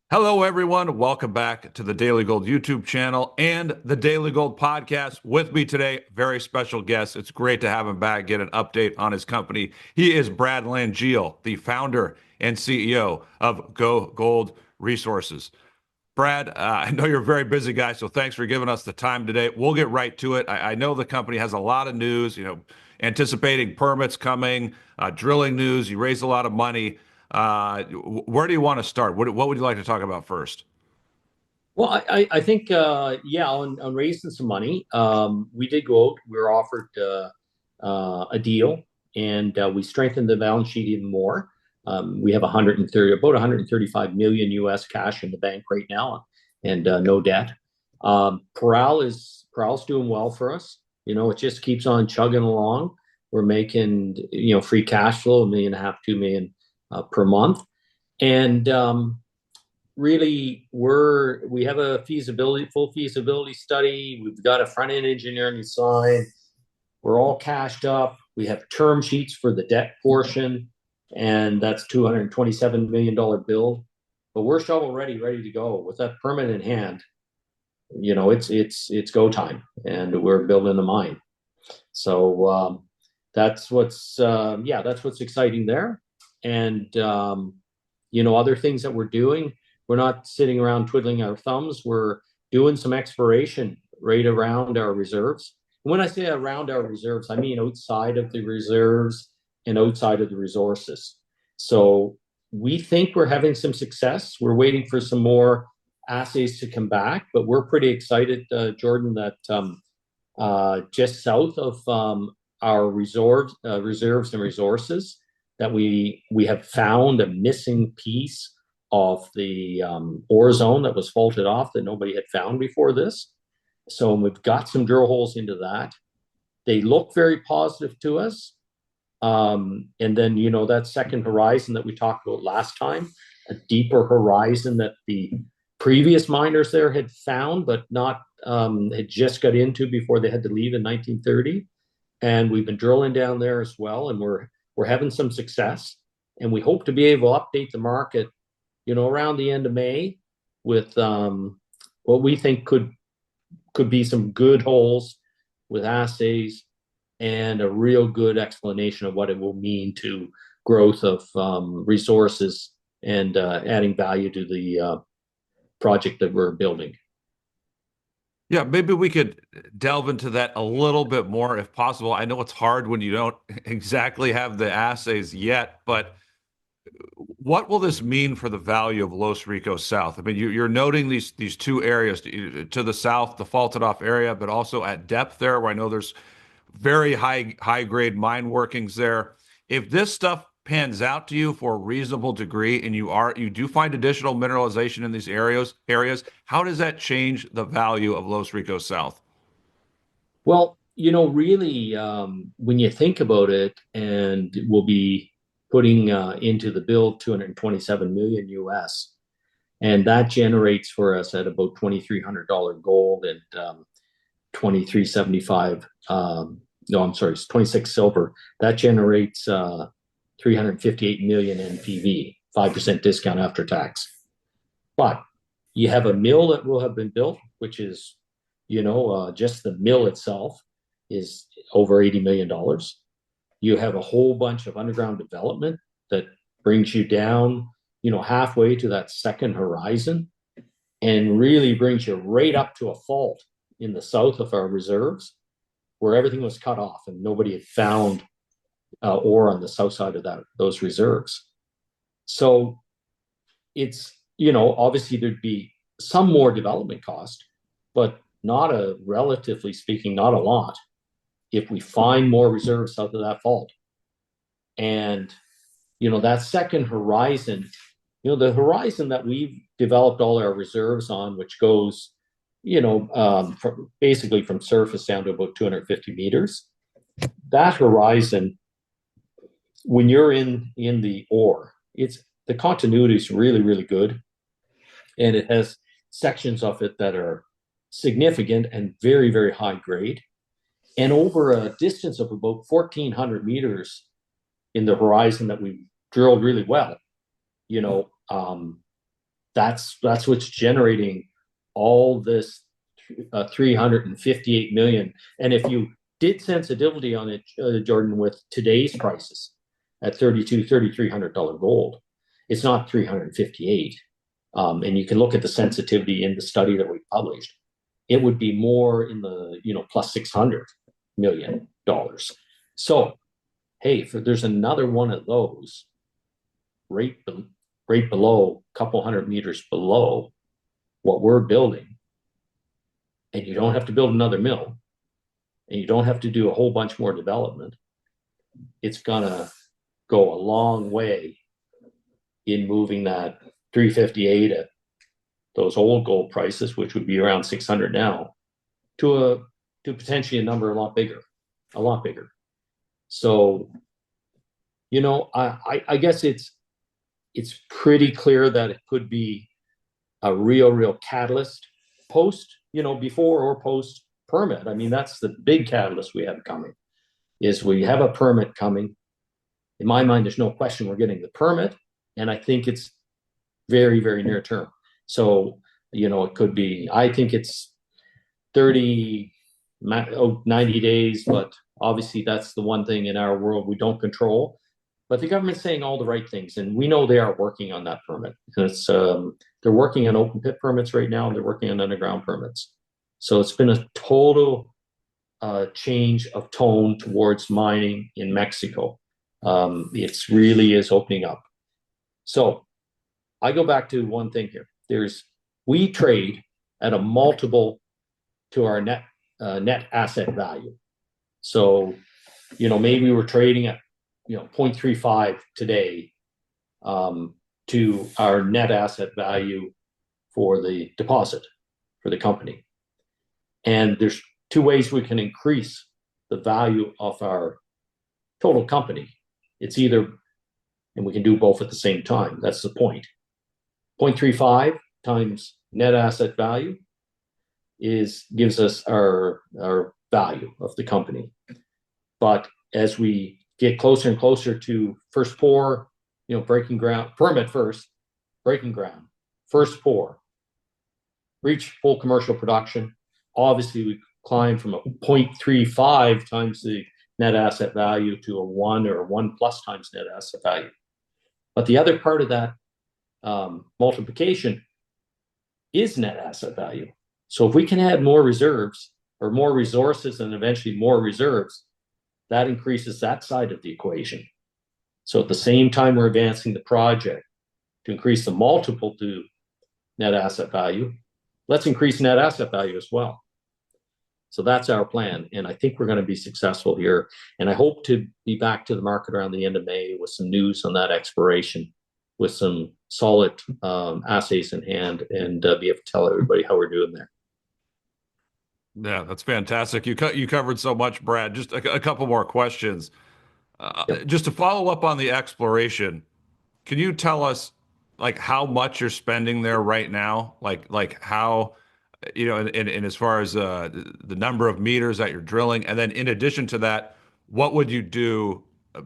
Hello, everyone. Welcome back to the Daily Gold YouTube channel and the Daily Gold podcast. With me today, very special guest. It's great to have him back, get an update on his company. He is Brad Langille, the founder and CEO of GoGold Resources. Brad, I know you're a very busy guy, so thanks for giving us the time today. We'll get right to it. I know the company has a lot of news, anticipating permits coming, drilling news. You raised a lot of money. Where do you want to start? What would you like to talk about first? Well, I think yeah, on raising some money, we did go out. We were offered a deal, and we strengthened the balance sheet even more. We have about 135 million US cash in the bank right now, and no debt. Corral's doing well for us. It just keeps on chugging along. We're making free cash flow, 1.5 million, 2 million per month, and really we have a full feasibility study. We've got a front end engineering side. We're all cashed up. We have term sheets for the debt portion, and that's $227 million build. But we're shovel ready to go with that permit in hand. It's go time, and we're building the mine. So that's what's exciting there. And other things that we're doing, we're not sitting around twiddling our thumbs. We're doing some exploration right around our reserves. When I say around our reserves, I mean outside of the reserves and outside of the resources. So we think we're having some success. We're waiting for some more assays to come back, but we're pretty excited, Jordan, that just south of our reserves and resources, that we have found a missing piece of the ore zone that was faulted off that nobody had found before this. So we've got some drill holes into that. They look very positive to us. And then, that second horizon that we talked about last time, a deeper horizon that the previous miners there had found, but not had just got into before they had to leave in 1930. And we've been drilling down there as well, and we're having some success. And we hope to be able to update the market around the end of May with what we think could be some good holes with assays and a real good explanation of what it will mean to growth of resources and adding value to the project that we're building. Yeah, maybe we could delve into that a little bit more if possible. I know it's hard when you don't exactly have the assays yet, but what will this mean for the value of Los Ricos South? I mean, you're noting these two areas to the south, the faulted off area, but also at depth there, where I know there's very high grade mine workings there. If this stuff pans out to you for a reasonable degree, and you do find additional mineralization in these areas, how does that change the value of Los Ricos South? Well, really, when you think about it, and we'll be putting into the bill 227 million US, and that generates for us at about $2,300 gold and 2375. No, I'm sorry, it's 26 silver. That generates 358 million NPV, 5% discount after tax. But you have a mill that will have been built, which is, just the mill itself is over $80 million. You have a whole bunch of underground development that brings you down, halfway to that second horizon, and really brings you right up to a fault in the south of our reserves where everything was cut off and nobody had found ore on the south side of those reserves. So it's, obviously there'd be some more development cost, but relatively speaking, not a lot if we find more reserves south of that fault. And, that second horizon, the horizon that we've developed all our reserves on, which goes, basically from surface down to about 250 meters, that horizon, when you're in the ore, the continuity is really, really good. And it has sections of it that are significant and very, very high grade. And over a distance of about 1,400 meters in the horizon that we drilled really well, you know, that's what's generating all this 358 million. And if you did sensitivity on it, Jordan, with today's prices at 32, $3,300 gold, it's not 358. And you can look at the sensitivity in the study that we published. It would be more in the plus $600 million. So, hey, if there's another one of those right right below, a couple hundred meters below what we're building, and you don't have to build another mill, and you don't have to do a whole bunch more development, it's gonna go a long way in moving that 358 at those old gold prices, which would be around 600 now, to potentially a number a lot bigger, a lot bigger. So, I guess it's pretty clear that it could be a real catalyst post, before or post permit. I mean, that's the big catalyst we have coming, is we have a permit coming. In my mind, there's no question we're getting the permit, and I think it's very, very near term. So, it could be, I think it's 90 days, but obviously that's the one thing in our world we don't control. But the government's saying all the right things, and we know they are working on that permit. And it's they're working on open pit permits right now, and they're working on underground permits. So it's been a total change of tone towards mining in Mexico. It really is opening up. So I go back to one thing here. We trade at a multiple to our net asset value. So, maybe we're trading at 0.35 today to our net asset value for the deposit for the company. And there's two ways we can increase the value of our total company. It's either, and we can do both at the same time. That's the point. 0.35 times net asset value gives us our value of the company. But as we get closer and closer to first pour, breaking ground, permit first, breaking ground, first pour, reach full commercial production, obviously we climb from a 0.35 times the net asset value to a 1 or a 1 plus times net asset value. But the other part of that multiplication is net asset value. So if we can add more reserves or more resources and eventually more reserves, that increases that side of the equation. So at the same time we're advancing the project to increase the multiple to net asset value, let's increase net asset value as well. So that's our plan. And I think we're going to be successful here. And I hope to be back to the market around the end of May with some news on that exploration, with some solid assays in hand, and be able to tell everybody how we're doing there. Yeah, that's fantastic. You covered so much, Brad. Just a couple more questions. Yep. Just to follow up on the exploration, can you tell us like how much you're spending there right now? Like how, and as far as the number of meters that you're drilling, and then in addition to that, what would you do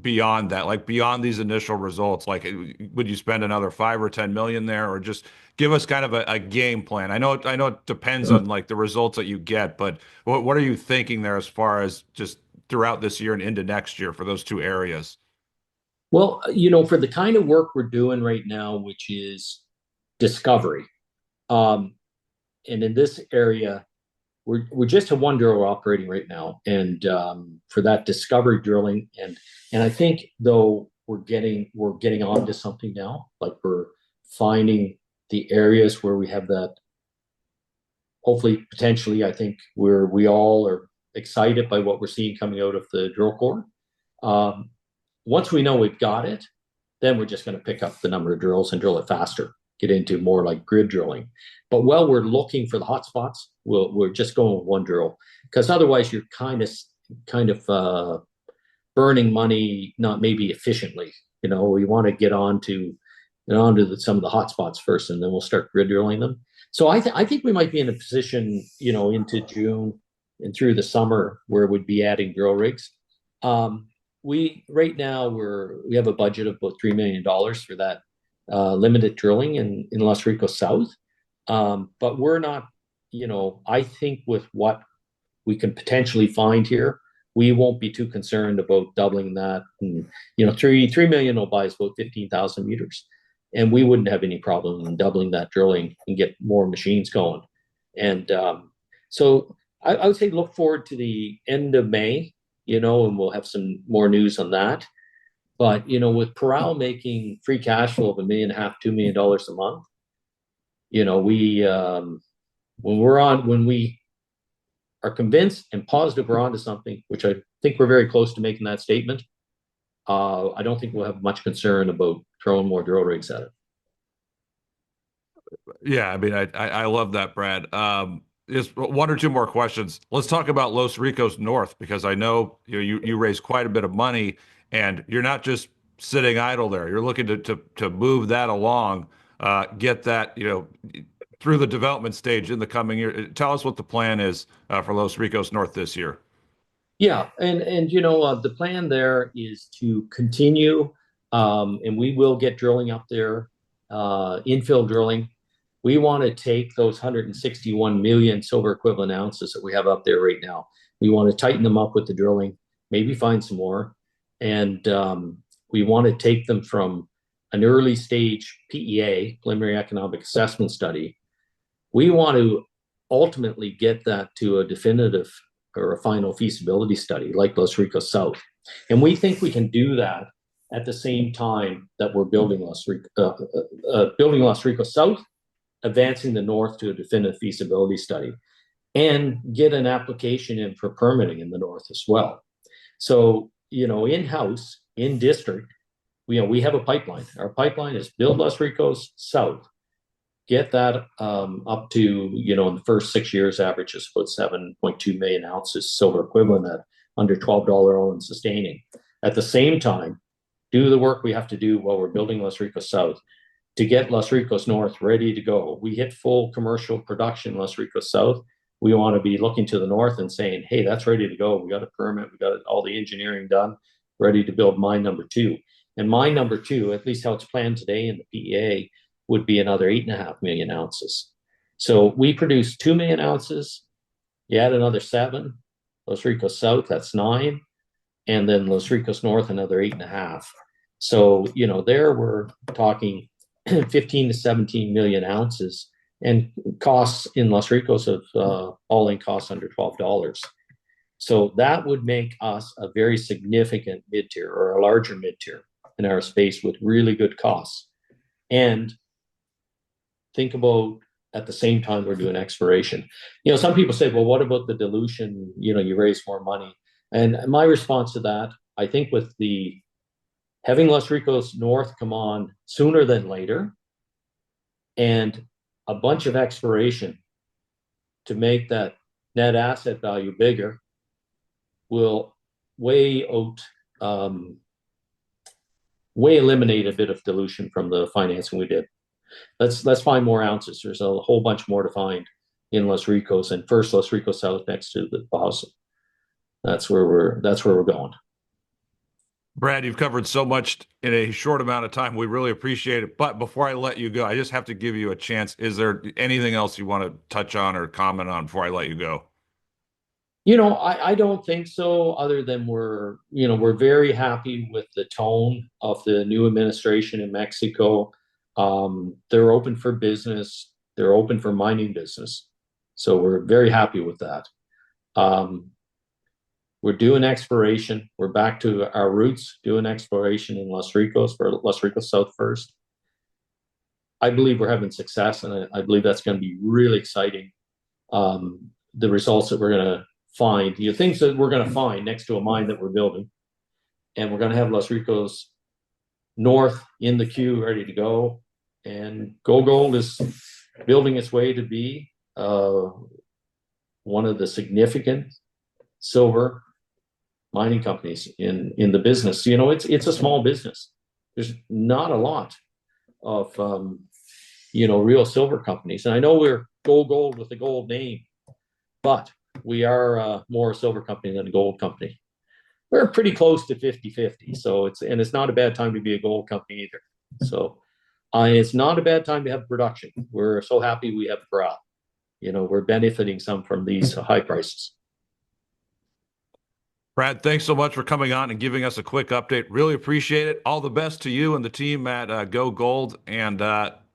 beyond that? Like beyond these initial results, like would you spend another 5 or 10 million there, or just give us kind of a game plan? I know it depends on like the results that you get, but what are you thinking there as far as just throughout this year and into next year for those two areas? Well, for the kind of work we're doing right now, which is discovery, and in this area, we're just a one drill operating right now, and for that discovery drilling, and I think though we're getting onto something now, like we're finding the areas where we have that. Hopefully, potentially, I think we all are excited by what we're seeing coming out of the drill core. Once we know we've got it, then we're just going to pick up the number of drills and drill it faster, get into more like grid drilling. But while we're looking for the hot spots, we're just going with one drill, because otherwise you're kind of burning money, not maybe efficiently. We want to get onto some of the hot spots first, and then we'll start grid drilling them. So I think we might be in a position, into June and through the summer where we'd be adding drill rigs. We right now we have a budget of about $3 million for that limited drilling in Los Ricos South. But we're not, I think with what we can potentially find here, we won't be too concerned about doubling that. And, 3 million will buy us about 15,000 meters. And we wouldn't have any problem in doubling that drilling and get more machines going. And so I would say look forward to the end of May, and we'll have some more news on that. But, with Paral making free cash flow of $1.5 million, $2 million a month, we, when we are convinced and positive we're onto something, which I think we're very close to making that statement, I don't think we'll have much concern about throwing more drill rigs at it. Yeah, I mean, I love that, Brad. Just one or two more questions. Let's talk about Los Ricos North because I know you raise quite a bit of money, and you're not just sitting idle there. You're looking to move that along, get that through the development stage in the coming year. Tell us what the plan is for Los Ricos North this year. Yeah, and the plan there is to continue, and we will get drilling up there, infill drilling. We want to take those 161 million silver equivalent ounces that we have up there right now. We want to tighten them up with the drilling, maybe find some more, and we want to take them from an early stage PEA, preliminary economic assessment study. We want to ultimately get that to a definitive or a final feasibility study like Los Ricos South. And we think we can do that at the same time that we're building Los Ricos South, advancing the north to a definitive feasibility study, and get an application in for permitting in the north as well. So, in-house, in district, we have a pipeline. Our pipeline is build Los Ricos South, get that up to, in the first 6 years, average is about 7.2 million ounces silver equivalent at under $12 all-in sustaining. At the same time, do the work we have to do while we're building Los Ricos South to get Los Ricos North ready to go. We hit full commercial production Los Ricos South. We want to be looking to the north and saying, hey, that's ready to go. We got a permit. We got all the engineering done, ready to build mine number 2. And mine number 2, at least how it's planned today in the PEA, would be another 8.5 million ounces. So we produce 2 million ounces. You add another 7. Los Ricos South, that's 9. And then Los Ricos North, another 8.5. So, there we're talking 15 to 17 million ounces and costs in Los Ricos of all-in costs under $12. So that would make us a very significant mid-tier or a larger mid-tier in our space with really good costs. And think about at the same time we're doing exploration. Some people say, well, what about the dilution? You raise more money. And my response to that, I think with the having Los Ricos North come on sooner than later and a bunch of exploration to make that net asset value bigger will way eliminate a bit of dilution from the financing we did. Let's find more ounces. There's a whole bunch more to find in Los Ricos, and first Los Ricos South next to the Baja. That's where we're going. Brad, you've covered so much in a short amount of time. We really appreciate it. But before I let you go, I just have to give you a chance. Is there anything else you want to touch on or comment on before I let you go? I don't think so, other than we're very happy with the tone of the new administration in Mexico. They're open for business. They're open for mining business. So we're very happy with that. We're doing exploration. We're back to our roots, doing exploration in Los Ricos for Los Ricos South first. I believe we're having success, and I believe that's going to be really exciting. The results that we're going to find, things that we're going to find next to a mine that we're building, and we're going to have Los Ricos North in the queue, ready to go. And GoGold is building its way to be one of the significant silver mining companies in the business. It's a small business. There's not a lot of real silver companies. And I know we're GoGold with the gold name, but we are more a silver company than a gold company. We're pretty close to 50-50. So it's not a bad time to be a gold company either. So It's not a bad time to have production. We're so happy we have corral. We're benefiting some from these high prices. Brad, thanks so much for coming on and giving us a quick update. Really appreciate it. All the best to you and the team at GoGold, and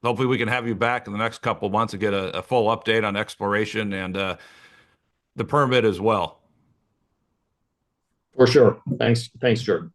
hopefully we can have you back in the next couple of months and get a full update on exploration and the permit as well. For sure. Thanks, Jordan.